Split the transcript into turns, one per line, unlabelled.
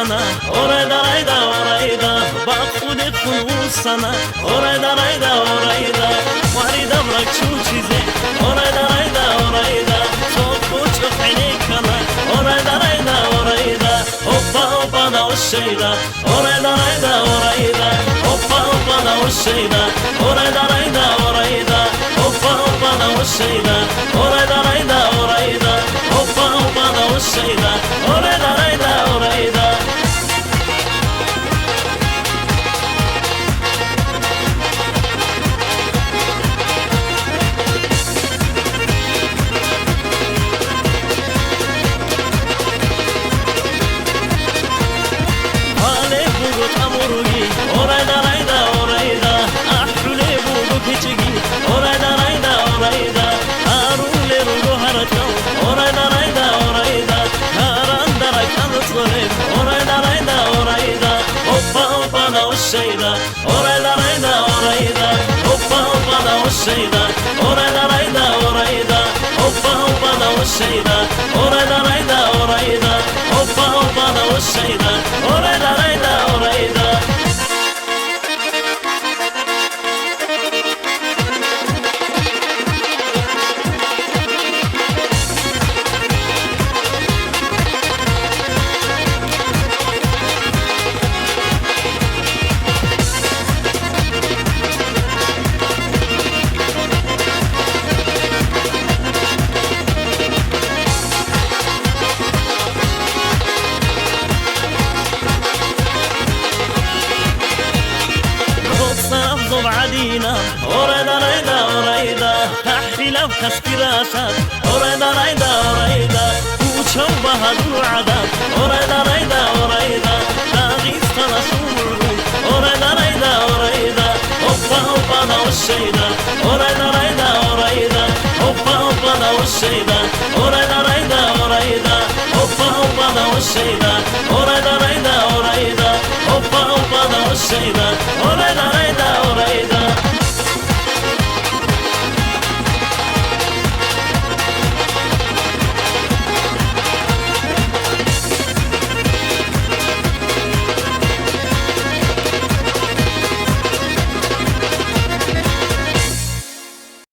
sana, orayda rayda orayda. Bak bu defun sana, orayda rayda orayda. Varida bırak şu çize, orayda rayda orayda. Çok buçuk inek kana, orayda rayda orayda. Hoppa hoppa da o şeyda, orayda rayda orayda. Hoppa hoppa da o şeyda, orayda rayda orayda. Hoppa hoppa da o şeyda, orayda rayda orayda. Hoppa hoppa da o şeyda, orayda rayda orayda. Hale bulut amurugi, orayda rayda orayda. Ahule bulut hiçigi, orayda rayda orayda. Arule rugo harakal, orayda rayda orayda. Karandara kanıtlarım, orayda rayda orayda. Hoppa hoppa da o şeyda, orayda rayda orayda. Hoppa hoppa da o şeyda, orayda rayda orayda. Hoppa hoppa da o şeyda, orayda rayda orayda. Hoppa hoppa da o şeyda, orayda rayda orayda. بعدينا أوريدا ريدا أوريدا تحفي لو كسكراشات أوريدا ريدا أوريدا وشو بهدور عذاب أوريدا ريدا أوريدا تغيث تنشور أوريدا ريدا أوريدا هوبا هوبا دا والشيدا أوريدا ريدا أوريدا هوبا هوبا دا والشيدا أوريدا ريدا أوريدا هوبا هوبا دا والشيدا